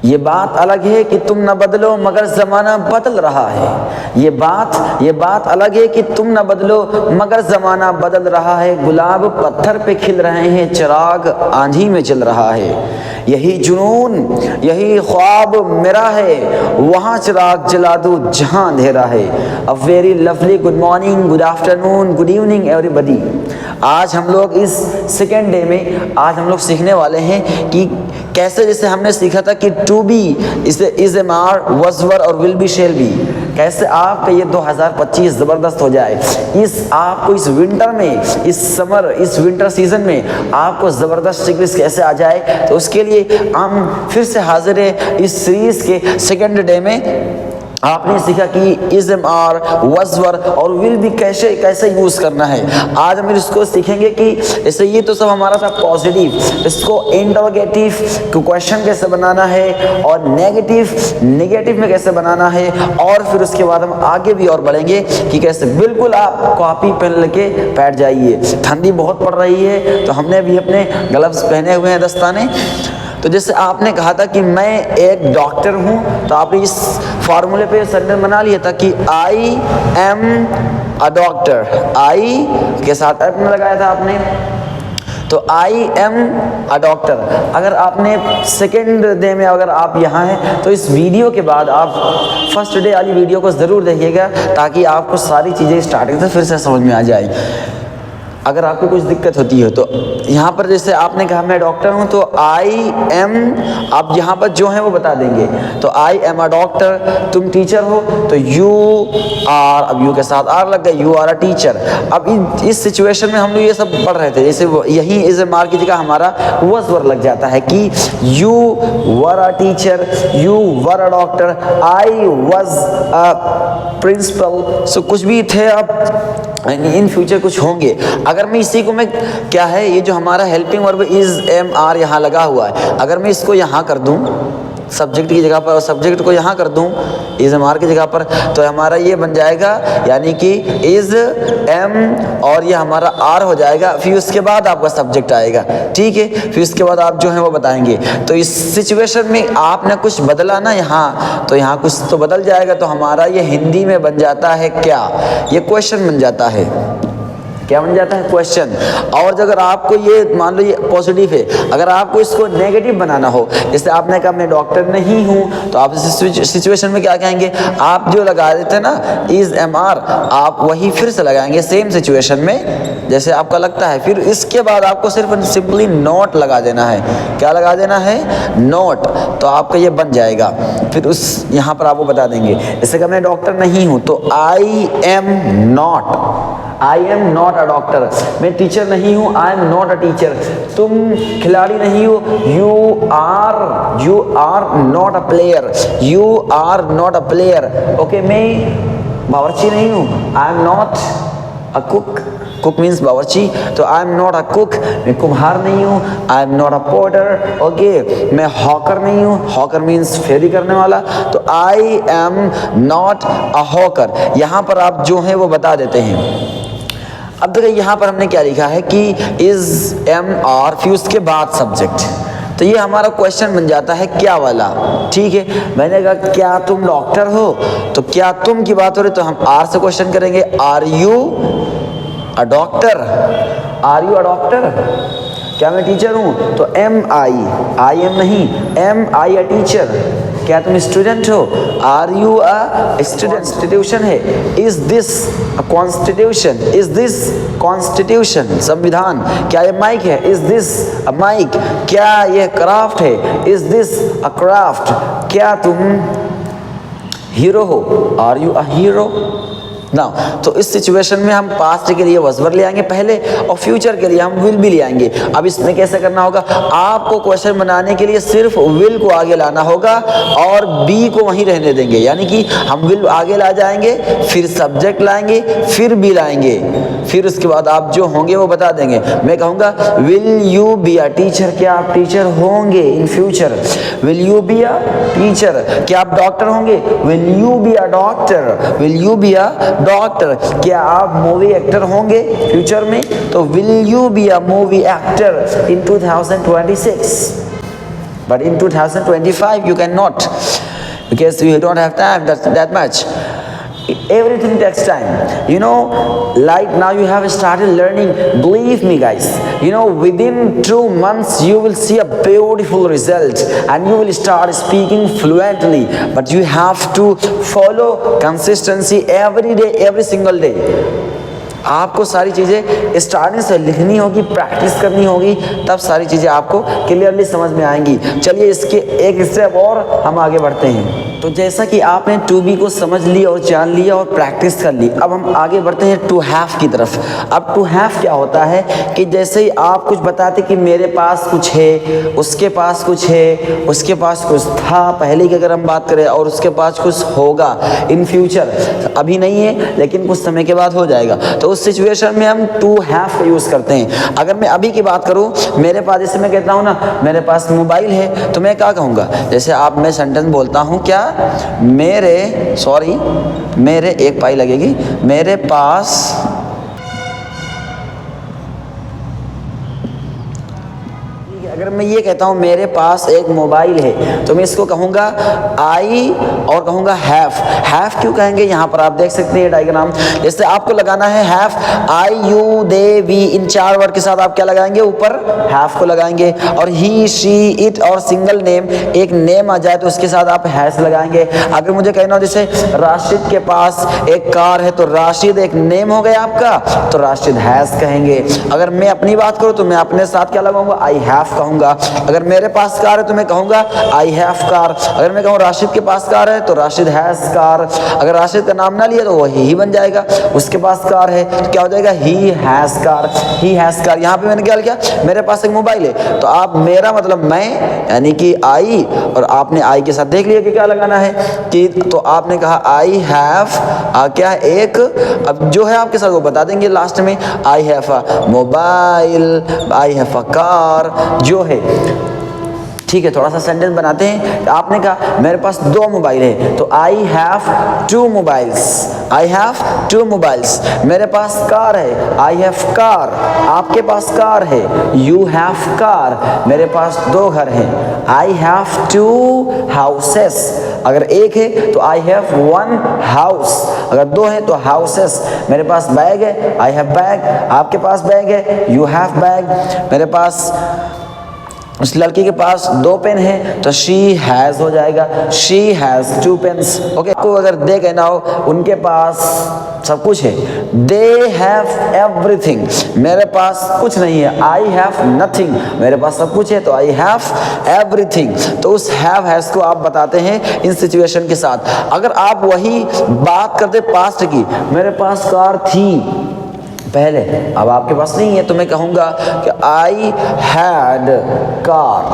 ये बात अलग है कि तुम न बदलो मगर ज़माना बदल रहा है। ये बात अलग है कि तुम न बदलो मगर ज़माना बदल रहा है। गुलाब पत्थर पे खिल रहे हैं, चिराग आंधी में जल रहा है। यही जुनून यही ख्वाब मेरा है, वहाँ चिराग जला दूँ जहाँ अंधेरा है। A very lovely good morning, good afternoon, good evening everybody. आज हम लोग इस सेकेंड डे में आज हम लोग सीखने वाले हैं कि कैसे, जैसे हमने सीखा था कि to be is am are was were और विल बी शेल बी, कैसे आपका ये 2025 ज़बरदस्त हो जाए। आपको इस विंटर में, इस विंटर सीजन में आपको ज़बरदस्त इंग्लिश कैसे आ जाए, तो उसके लिए हम फिर से हाजिर है इस सीरीज़ के सेकेंड डे में। आपने सीखा कि is am are was were और विल भी कैसे यूज़ करना है। आज हम इसको सीखेंगे कि जैसे ये तो सब हमारा था पॉजिटिव, इसको इंटरोगेटिव क्वेश्चन कैसे बनाना है और नेगेटिव में कैसे बनाना है, और फिर उसके बाद हम आगे भी और बढ़ेंगे कि कैसे। बिल्कुल आप कॉपी पेन लेके बैठ जाइए, ठंडी बहुत पड़ रही है तो हमने भी अपने ग्लव्स पहने हुए हैं, दस्ताने। तो जैसे आपने कहा था कि मैं एक डॉक्टर हूँ, तो आपने इस फार्मूले पे सेंटेंस बना लिया था कि आई एम अ डॉक्टर। आई के साथ एम लगाया था आपने, तो आई एम अ डॉक्टर। अगर आपने सेकेंड डे में अगर आप यहाँ हैं तो इस वीडियो के बाद आप फर्स्ट डे वाली वीडियो को ज़रूर देखिएगा, ताकि आपको सारी चीज़ें स्टार्टिंग से फिर से समझ में आ जाए। अगर आपको कुछ दिक्कत होती है तो यहाँ पर जैसे आपने कहा मैं डॉक्टर हूँ, तो आई एम, आप यहाँ पर जो है वो बता देंगे। तो आई एम अ डॉक्टर। तुम टीचर हो तो यू आर, अब यू के साथ आर लग गए, यू आर अ टीचर। अब इस सिचुएशन में हम लोग ये सब पढ़ रहे थे, जैसे यही इज एम आर की जगह हमारा वॉज वर लग जाता है कि you were a teacher, you were a doctor, I was a principal. So कुछ भी थे, अब इन फ्यूचर कुछ होंगे। अगर मैं इसी को, मैं क्या है ये जो हमारा helping verb is am are यहाँ लगा हुआ है, अगर मैं इसको यहाँ कर दूँ सब्जेक्ट की जगह पर और सब्जेक्ट को यहाँ कर दूँ इज एम आर की जगह पर, तो हमारा ये बन जाएगा यानी कि इज एम और ये हमारा आर हो जाएगा। फिर उसके बाद आपका सब्जेक्ट आएगा, ठीक है। फिर उसके बाद आप जो है वो बताएंगे। तो इस सिचुएशन में आपने कुछ बदला ना यहाँ, तो यहाँ कुछ तो बदल जाएगा, तो हमारा ये हिंदी में बन जाता है क्या, ये क्वेश्चन बन जाता है। क्या बन जाता है? क्वेश्चन। और अगर आपको ये मान लो ये पॉजिटिव है, अगर आपको इसको नेगेटिव बनाना हो, जैसे आपने कहा मैं डॉक्टर नहीं हूँ, तो आप इस सिचुएशन में क्या कहेंगे, आप जो लगा देते हैं ना इज एम आर, आप वही फिर से लगाएंगे सेम सिचुएशन में जैसे आपका लगता है। फिर इसके बाद आपको सिर्फ सिंपली नोट लगा देना है। क्या लगा देना है? नोट। तो आपका ये बन जाएगा। फिर उस यहाँ पर आपको बता देंगे, जैसे कि मैं डॉक्टर नहीं हूँ तो I am not, I am not a doctor. मैं टीचर नहीं हूँ, I am not a teacher. तुम खिलाड़ी नहीं हो, you are not a player, you are not a player. Okay, मैं बावर्ची नहीं हूँ, I am not a cook, cook means बावर्ची, तो I am not a cook. मैं कुम्हार नहीं हूँ, I am not a porter. Okay, मैं हॉकर नहीं हूँ, हॉकर मीन्स फेरी करने वाला, तो I am not a hawker. यहाँ पर आप जो है वो बता देते हैं। अब देखिए यहाँ पर हमने क्या लिखा है कि इज एम आर, फिर उसके बाद सब्जेक्ट, तो ये हमारा क्वेश्चन बन जाता है क्या वाला, ठीक है। मैंने कहा क्या तुम डॉक्टर हो, तो क्या तुम की बात हो रही तो हम आर से क्वेश्चन करेंगे, are you a doctor, are you a doctor. क्या मैं टीचर हूँ, तो एम आई एम नहीं, एम आई अ टीचर। क्या तुम स्टूडेंट हो, are you a student. Constitution है, is this a constitution, is this constitution, संविधान। क्या ये माइक है, इज दिस अ माइक। क्या ये क्राफ्ट है, इज दिस अ क्राफ्ट। क्या तुम हीरो हो, आर यू अ हीरो ना। तो इस सिचुएशन में हम पास्ट के लिए वॉज वर ले आएंगे पहले और फ्यूचर के लिए हम विल भी ले आएंगे। अब इसमें कैसे करना होगा, आपको क्वेश्चन बनाने के लिए सिर्फ विल को आगे लाना होगा और बी को वहीं रहने देंगे, यानी कि हम विल आगे ला जाएंगे, फिर सब्जेक्ट लाएंगे, फिर बी लाएंगे, फिर उसके बाद आप जो होंगे वो बता देंगे। मैं कहूँगा will you be a teacher, क्या आप टीचर होंगे in future. Will you be a teacher, क्या आप डॉक्टर होंगे, will you be a doctor, will you be a doctor. क्या आप मूवी एक्टर होंगे फ्यूचर में, तो will you be a movie actor in 2026। but in 2025 you cannot, because you don't have time that much. Everything takes time, you know. Like now you have started learning, believe me guys, you know, within 2 months you will see a beautiful result and you will start speaking fluently. But you have to follow consistency every day, every single day. आपको सारी चीज़ें starting से लिखनी होगी, practice करनी होगी, तब सारी चीज़ें आपको क्लियरली समझ में आएंगी। चलिए इसके एक स्टेप और हम आगे बढ़ते हैं। तो जैसा कि आपने टू बी को समझ लिया और जान लिया और प्रैक्टिस कर ली, अब हम आगे बढ़ते हैं टू हैव की तरफ। अब टू हैव क्या होता है कि जैसे ही आप कुछ बताते कि मेरे पास कुछ है, उसके पास कुछ है, उसके पास कुछ था पहले की अगर हम बात करें, और उसके पास कुछ होगा इन फ्यूचर, अभी नहीं है लेकिन कुछ समय के बाद हो जाएगा, तो उस सिचुएशन में हम टू हैव का यूज़ करते हैं। अगर मैं अभी की बात करूं, मेरे पास, जैसे मैं कहता हूं ना मेरे पास मोबाइल है, तो मैं क्या कहूँगा, जैसे आप, मैं सेंटेंस बोलता हूं क्या, मेरे एक पाई लगेगी, मेरे पास अगर मैं ये कहता हूँ मेरे पास एक मोबाइल है, तो मैं इसको कहूँगा आई और कहूँगा हैव। हैव क्यों कहेंगे, यहाँ पर आप देख सकते हैं डायग्राम, जैसे आपको लगाना है have, I you they we, in 4 word के साथ आप क्या लगाएंगे, ऊपर हैव को लगाएंगे। और ही शी इट और सिंगल नेम, एक नेम आ जाए तो उसके साथ आप हैज लगाएंगे। अगर मुझे कहना हो जैसे राशिद के पास एक कार है, तो राशिद एक नेम हो गया आपका, तो राशिद हैज कहेंगे। अगर मैं अपनी बात करूँ तो मैं अपने साथ क्या लगाऊंगा, आई हैव कहूँगा। अगर मेरे पास कार है तो मैं कहूँगा आई हैव कार। अगर मैं कहूँ राशिद के पास कार है तो राशिद हैज कार। अगर राशिद का नाम ना लिया तो वो ही बन जाएगा, उसके पास कार है तो क्या हो जाएगा, he has car, he has car. यहाँ पे मैंने क्या किया, मेरे पास एक मोबाइल है, तो आप मेरा मतलब मैं, यानी कि आई, और आपने आई के साथ देख लिया कि क्या लगाना है, कि तो आपने कहा आई हैव क्या है एक, अब जो है आपके साथ वो बता देंगे लास्ट में, I have a mobile, I have a car जो है। ठीक है, थोड़ा सा सेंटेंस बनाते हैं। आपने कहा मेरे पास 2 मोबाइल है, तो I have 2 mobiles, I have 2 mobiles. मेरे पास कार है, आई हैव कार, आपके पास कार है, यू हैव कार। मेरे पास 2 घर हैं, आई हैव 2 हाउसेस। अगर एक है तो आई हैव 1 हाउस, अगर 2 है तो हाउसेस। मेरे पास बैग है, आई हैव बैग, आपके पास बैग है, यू हैव बैग। मेरे पास, उस लड़की के पास 2 पेन है तो शी हैज़ हो जाएगा, शी हैज़ 2 पेन्स। ओके, को अगर दे कहना हो, उनके पास सब कुछ है, दे हैव एवरीथिंग। मेरे पास कुछ नहीं है, आई हैव नथिंग। मेरे पास सब कुछ है तो आई हैव एवरीथिंग। तो उस हैव हैज़ को आप बताते हैं इन सिचुएशन के साथ। अगर आप वही बात करते पास्ट की, मेरे पास कार थी पहले, अब आपके पास नहीं है, तो मैं कहूँगा कि I had car,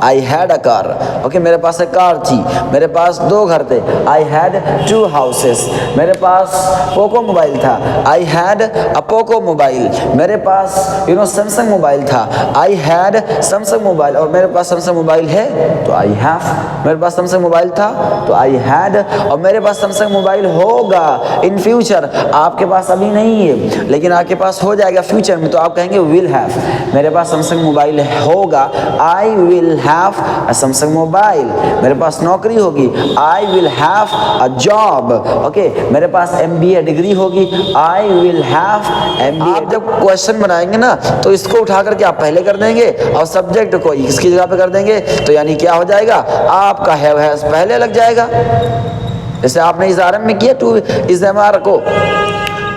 I had a car. Okay, मेरे पास एक कार थी, मेरे पास 2 घर थे, आई हैड 2 हाउसेस। मेरे पास पोको मोबाइल था, I had a Poco mobile. मेरे पास सैमसंग मोबाइल था, आई हैड सैमसंग मोबाइल। और मेरे पास सैमसंग मोबाइल है तो आई हैव, मेरे पास सैमसंग मोबाइल था तो आई हैड, और मेरे पास सैमसंग मोबाइल होगा इन फ्यूचर। आपके पास अभी नहीं है लेकिन आपके पास हो जाएगा फ्यूचर में, तो आप कहेंगे विल हैव। मेरे पास सैमसंग मोबाइल होगा, I will have a Samsung mobile. मेरे पास नौकरी होगी, I will have a job. Okay, मेरे पास MBA डिग्री होगी, आई विल हैव MBA। आप जब क्वेश्चन बनाएंगे ना तो इसको उठा करके आप पहले कर देंगे और सब्जेक्ट को इसकी जगह पे कर देंगे, तो यानी क्या हो जाएगा, आपका हैव हैज पहले लग जाएगा। जैसे आपने इस आरएम में किया टू इस MR को,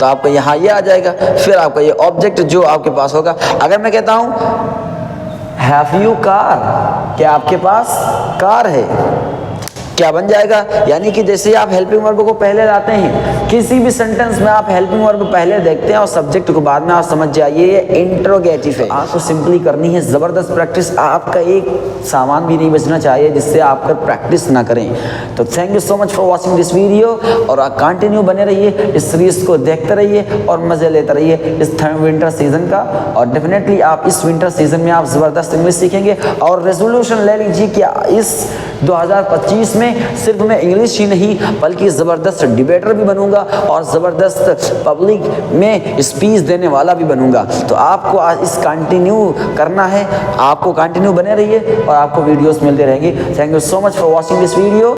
तो आपको यहाँ ये आ जाएगा, फिर आपका ये ऑब्जेक्ट जो आपके पास होगा। अगर मैं कहता हूँ हैव यू कार, क्या आपके पास कार है, क्या बन जाएगा, यानी कि जैसे आप हेल्पिंग वर्ब को पहले लाते हैं, किसी भी सेंटेंस में आप हेल्पिंग वर्ब पहले देखते हैं और सब्जेक्ट को बाद में आप समझ जाइए, ये इंट्रोगेटिव है। आपको सिंपली करनी है ज़बरदस्त प्रैक्टिस, आपका एक सामान भी नहीं बचना चाहिए जिससे आप प्रैक्टिस ना करें। तो thank you so much for watching this video, और आप कंटिन्यू बने रहिए, इस सीरीज को देखते रहिए और मज़े लेते रहिए इस विंटर सीजन का। और डेफिनेटली आप इस विंटर सीजन में आप ज़बरदस्त इंग्लिश सीखेंगे। और रेजोल्यूशन ले लीजिए कि इस 2025 में सिर्फ मैं इंग्लिश ही नहीं बल्कि ज़बरदस्त डिबेटर भी बनूंगा और ज़बरदस्त पब्लिक में स्पीच देने वाला भी बनूंगा। तो आपको आज इस कंटिन्यू करना है, आपको कंटिन्यू बने रहिए और आपको वीडियोस मिलते रहेंगे। Thank you so much for watching this video.